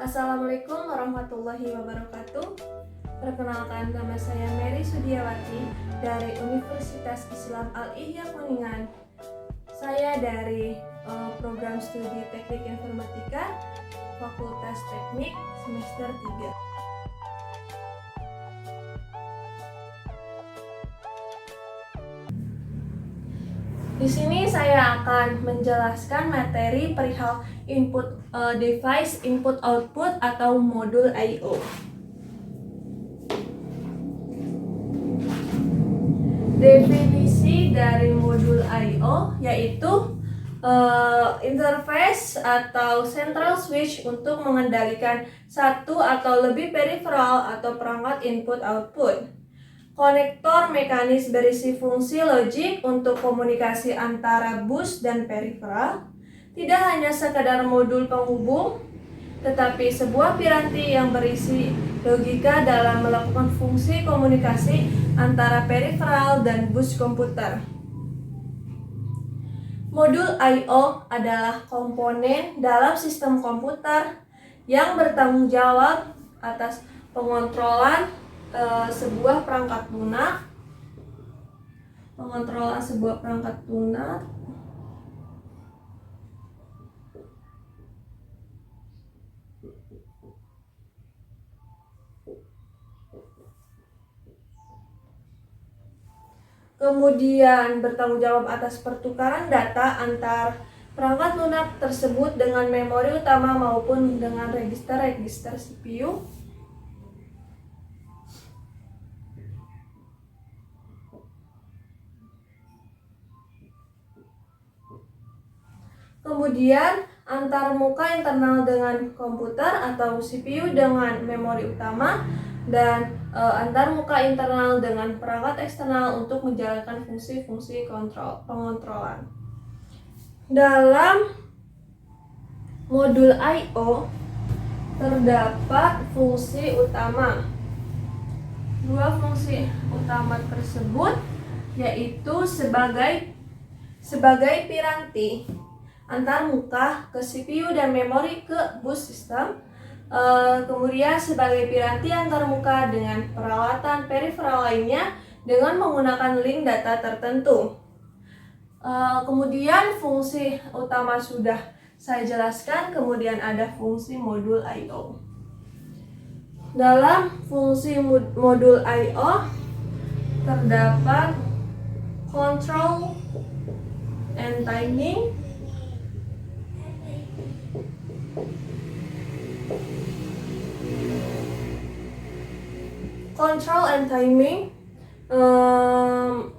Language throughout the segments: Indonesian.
Assalamualaikum warahmatullahi wabarakatuh. Perkenalkan, nama saya Mary Sudiawati dari Universitas Islam Al-Ihya Kuningan. Saya dari program studi Teknik Informatika, Fakultas Teknik semester 3. Di sini saya akan menjelaskan materi perihal device input output atau modul I/O. Definisi dari modul I/O yaitu interface atau central switch untuk mengendalikan satu atau lebih peripheral atau perangkat input output. Konektor mekanis berisi fungsi logik untuk komunikasi antara bus dan peripheral, tidak hanya sekadar modul penghubung, tetapi sebuah piranti yang berisi logika dalam melakukan fungsi komunikasi antara peripheral dan bus komputer. Modul I/O adalah komponen dalam sistem komputer yang bertanggung jawab atas pengontrolan sebuah perangkat lunak, kemudian bertanggung jawab atas pertukaran data antar perangkat lunak tersebut dengan memori utama maupun dengan register-register CPU. Kemudian antar muka internal dengan komputer atau CPU dengan memori utama, dan antar muka internal dengan perangkat eksternal untuk menjalankan fungsi-fungsi pengontrolan. Dalam modul I/O terdapat fungsi utama. Dua fungsi utama tersebut yaitu sebagai piranti antar muka ke CPU dan memori ke bus sistem, kemudian sebagai piranti antar muka dengan peralatan peripheral lainnya dengan menggunakan link data tertentu. Kemudian fungsi utama sudah saya jelaskan, kemudian ada fungsi modul I/O. Dalam fungsi modul I/O terdapat control and timing,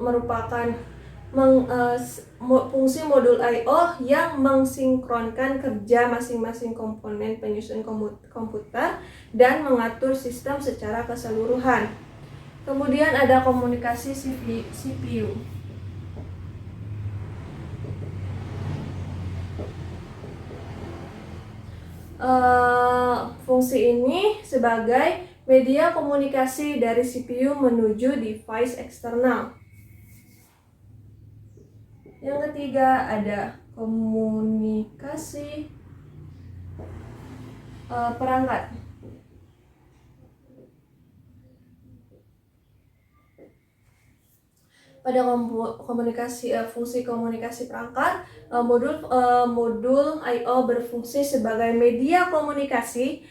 merupakan fungsi modul I/O yang mensinkronkan kerja masing-masing komponen penyusun komputer dan mengatur sistem secara keseluruhan. Kemudian ada komunikasi CPU. Fungsi ini sebagai media komunikasi dari CPU menuju device eksternal. Yang ketiga ada komunikasi perangkat. Pada fungsi komunikasi perangkat, modul I/O berfungsi sebagai media komunikasi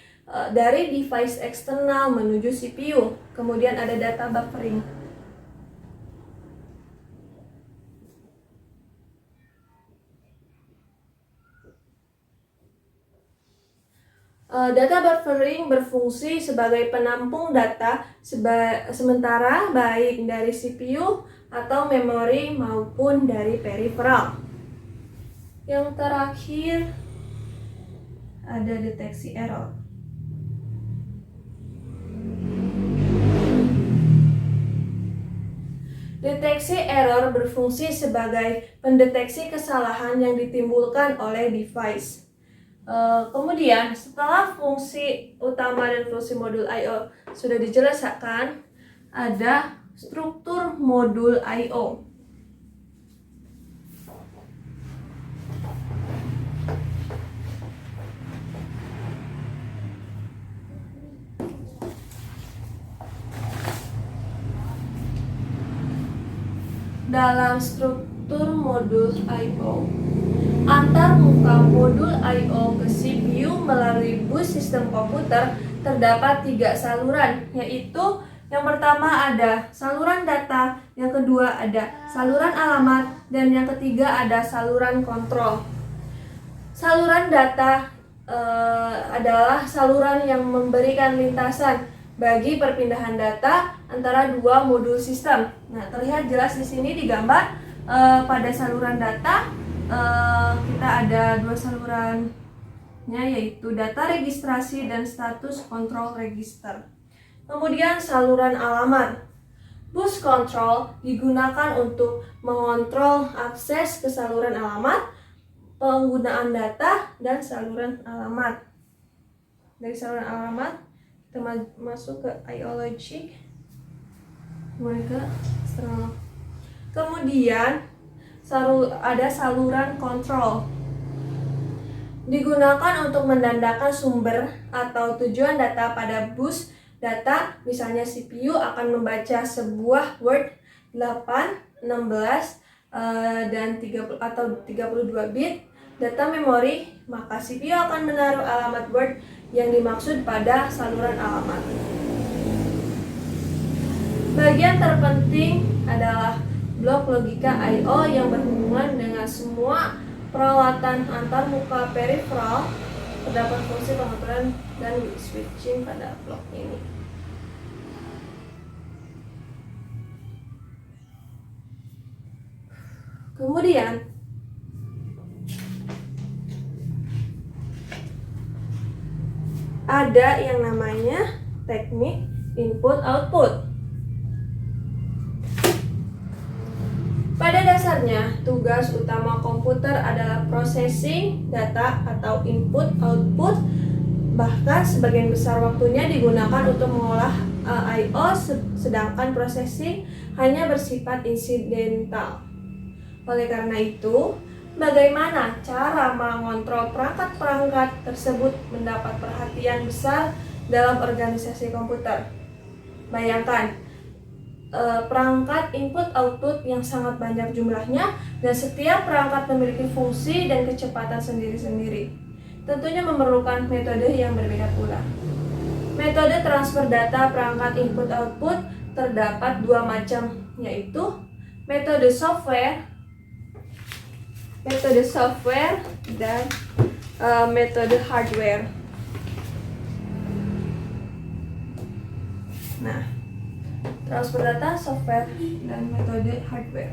dari device eksternal menuju CPU. Kemudian ada data buffering. Data buffering berfungsi sebagai penampung data sementara baik dari CPU atau memori maupun dari peripheral. Yang terakhir ada deteksi error. Deteksi error berfungsi sebagai pendeteksi kesalahan yang ditimbulkan oleh device. Kemudian setelah fungsi utama dan fungsi modul I/O sudah dijelaskan, ada struktur modul I/O. dalam struktur modul I/O. Antar muka modul I/O ke CPU melalui bus sistem komputer terdapat 3 saluran, yaitu yang pertama ada saluran data, yang kedua ada saluran alamat, dan yang ketiga ada saluran kontrol. Saluran data adalah saluran yang memberikan lintasan bagi perpindahan data antara dua modul sistem. Nah, terlihat jelas di sini digambar pada saluran data kita ada dua salurannya, yaitu data registrasi dan status kontrol register. Kemudian saluran alamat. Bus control digunakan untuk mengontrol akses ke saluran alamat, penggunaan data, dan saluran alamat. Dari saluran alamat kita masuk ke I/O logic, kemudian ke external. Kemudian ada saluran kontrol, digunakan untuk menandakan sumber atau tujuan data pada bus data. Misalnya CPU akan membaca sebuah Word 8, 16 dan 30 atau 32 bit data memori, maka CPU akan menaruh alamat Word yang dimaksud pada saluran alamat. Bagian terpenting adalah blok logika I/O yang berhubungan dengan semua peralatan antarmuka peripheral. Terdapat fungsi pengaturan dan switching pada blok ini. Kemudian ada yang namanya teknik input-output. Pada dasarnya, tugas utama komputer adalah processing data atau input-output. Bahkan sebagian besar waktunya digunakan untuk mengolah I/O, sedangkan processing hanya bersifat insidental. Oleh karena itu, bagaimana cara mengontrol perangkat-perangkat tersebut mendapat perhatian besar dalam organisasi komputer. Bayangkan, perangkat input-output yang sangat banyak jumlahnya, dan setiap perangkat memiliki fungsi dan kecepatan sendiri-sendiri. Tentunya memerlukan metode yang berbeda pula. Metode transfer data perangkat input-output terdapat dua macam, yaitu metode software dan metode hardware. Nah, transfer data, software, dan metode hardware.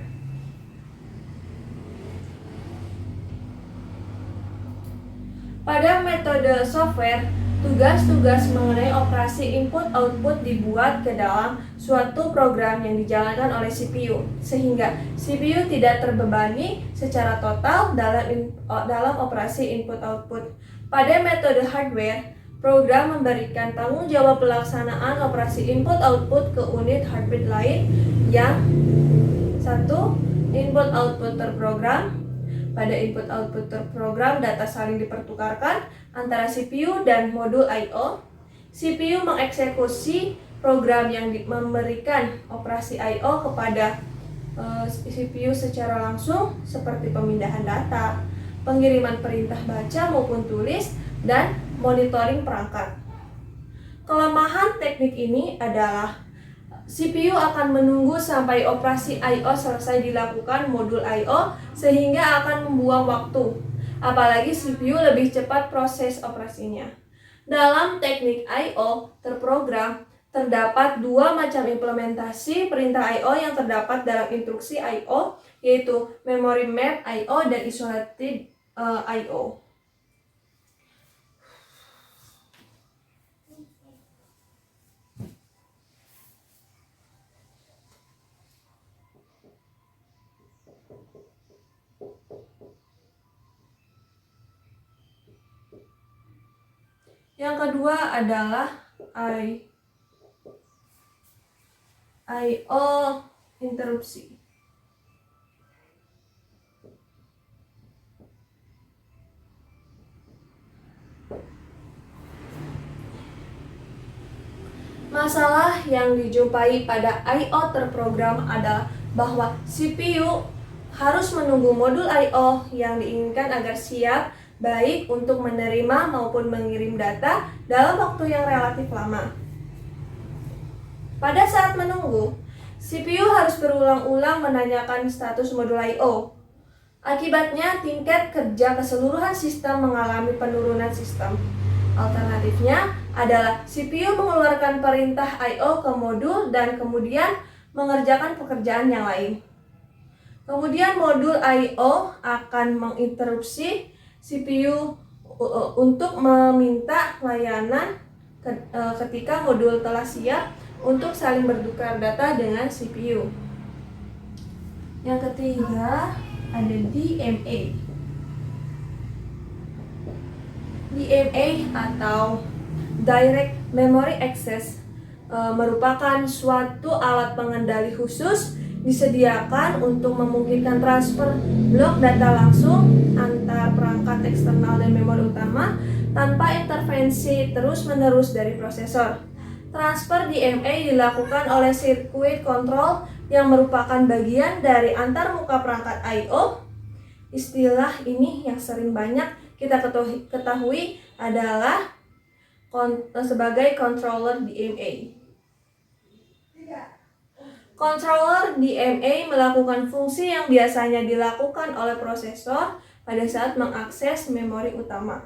Pada metode software, tugas-tugas mengenai operasi input-output dibuat ke dalam suatu program yang dijalankan oleh CPU, sehingga CPU tidak terbebani secara total dalam operasi input-output. Pada metode hardware, program memberikan tanggung jawab pelaksanaan operasi input-output ke unit hardware lain yang satu input-output terprogram. Pada input-output terprogram, data saling dipertukarkan antara CPU dan modul I/O. CPU mengeksekusi program yang memberikan operasi I/O kepada CPU secara langsung, seperti pemindahan data, pengiriman perintah baca maupun tulis, dan monitoring perangkat. Kelemahan teknik ini adalah CPU akan menunggu sampai operasi I/O selesai dilakukan modul I/O, sehingga akan membuang waktu. Apalagi CPU lebih cepat proses operasinya. Dalam teknik I/O terprogram, terdapat dua macam implementasi perintah I/O yang terdapat dalam instruksi I/O, yaitu memory map I/O dan isolated I/O. Yang kedua adalah I/O interupsi. Masalah yang dijumpai pada I/O terprogram adalah bahwa CPU harus menunggu modul I/O yang diinginkan agar siap baik untuk menerima maupun mengirim data dalam waktu yang relatif lama. Pada saat menunggu, CPU harus berulang-ulang menanyakan status modul I/O. Akibatnya, tingkat kerja keseluruhan sistem mengalami penurunan sistem. Alternatifnya adalah CPU mengeluarkan perintah I/O ke modul dan kemudian mengerjakan pekerjaan yang lain. Kemudian modul I/O akan menginterupsi CPU untuk meminta layanan ketika modul telah siap untuk saling bertukar data dengan CPU. Yang ketiga ada DMA. DMA atau Direct Memory Access merupakan suatu alat pengendali khusus disediakan untuk memungkinkan transfer blok data langsung antar perangkat eksternal dan memori utama tanpa intervensi terus-menerus dari prosesor. Transfer DMA dilakukan oleh sirkuit kontrol yang merupakan bagian dari antarmuka perangkat I/O. Istilah ini yang sering banyak kita ketahui adalah sebagai controller DMA. Controller DMA melakukan fungsi yang biasanya dilakukan oleh prosesor pada saat mengakses memori utama.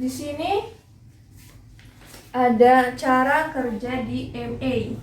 Di sini ada cara kerja DMA.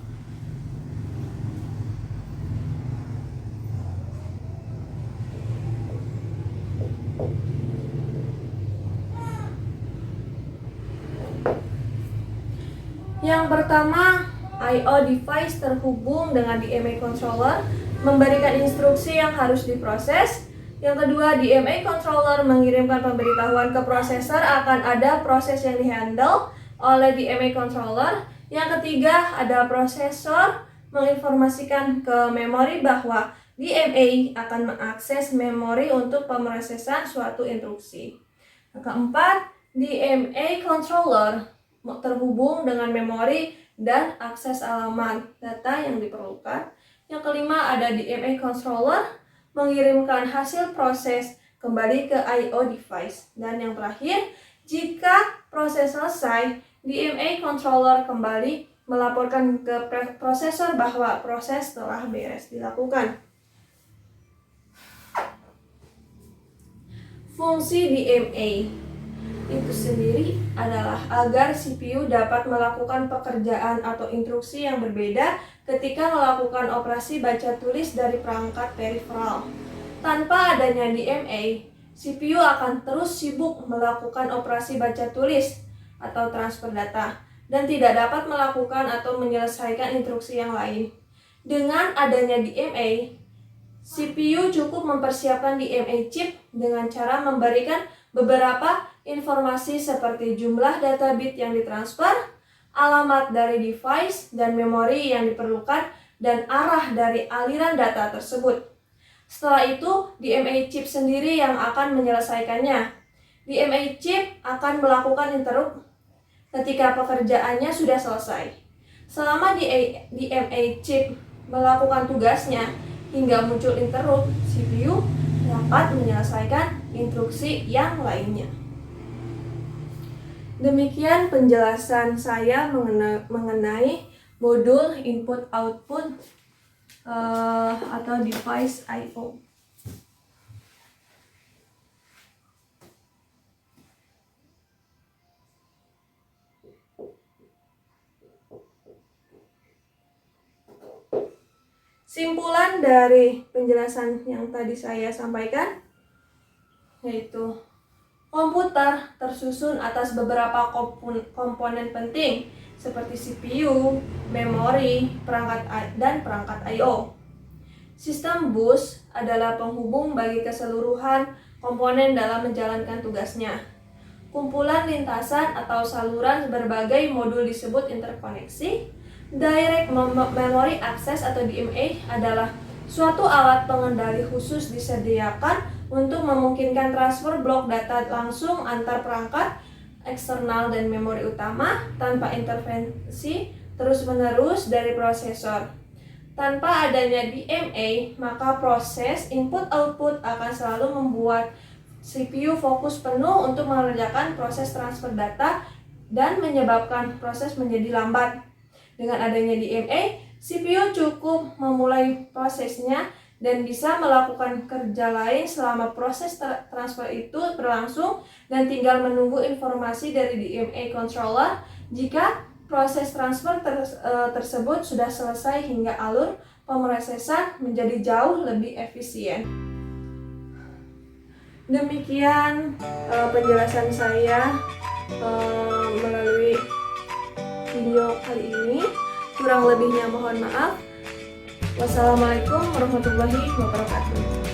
Yang pertama, I/O device terhubung dengan DMA controller memberikan instruksi yang harus diproses. Yang kedua, DMA controller mengirimkan pemberitahuan ke prosesor akan ada proses yang dihandle oleh DMA controller. Yang ketiga, ada prosesor menginformasikan ke memori bahwa DMA akan mengakses memori untuk pemrosesan suatu instruksi. Yang keempat, DMA controller terhubung dengan memori dan akses alamat data yang diperlukan. Yang kelima, ada DMA controller mengirimkan hasil proses kembali ke I/O device. Dan yang terakhir, jika proses selesai, DMA controller kembali melaporkan ke prosesor bahwa proses telah beres dilakukan. Fungsi DMA itu sendiri adalah agar CPU dapat melakukan pekerjaan atau instruksi yang berbeda ketika melakukan operasi baca tulis dari perangkat periferal. Tanpa adanya DMA, CPU akan terus sibuk melakukan operasi baca tulis atau transfer data dan tidak dapat melakukan atau menyelesaikan instruksi yang lain. Dengan adanya DMA, CPU cukup mempersiapkan DMA chip dengan cara memberikan beberapa informasi seperti jumlah data bit yang ditransfer, alamat dari device dan memori yang diperlukan, dan arah dari aliran data tersebut. Setelah itu, DMA chip sendiri yang akan menyelesaikannya. DMA chip akan melakukan interrupt ketika pekerjaannya sudah selesai. Selama DMA chip melakukan tugasnya hingga muncul interrupt, CPU dapat menyelesaikan instruksi yang lainnya. Demikian penjelasan saya mengenai modul input-output atau device I/O. Simpulan dari penjelasan yang tadi saya sampaikan yaitu komputer tersusun atas beberapa komponen penting seperti CPU, memori, dan perangkat I/O. Sistem bus adalah penghubung bagi keseluruhan komponen dalam menjalankan tugasnya. Kumpulan lintasan atau saluran berbagai modul disebut interkoneksi. Direct Memory Access atau DMA adalah Suatu alat pengendali khusus disediakan untuk memungkinkan transfer blok data langsung antar perangkat eksternal dan memori utama tanpa intervensi terus-menerus dari prosesor. Tanpa adanya DMA, maka proses input-output akan selalu membuat CPU fokus penuh untuk mengerjakan proses transfer data dan menyebabkan proses menjadi lambat. Dengan adanya DMA, CPU cukup memulai prosesnya dan bisa melakukan kerja lain selama proses transfer itu berlangsung dan tinggal menunggu informasi dari DMA controller jika proses transfer tersebut sudah selesai hingga alur pemrosesan menjadi jauh lebih efisien. Demikian penjelasan saya melalui video kali ini. Kurang lebihnya mohon maaf. Wassalamualaikum warahmatullahi wabarakatuh.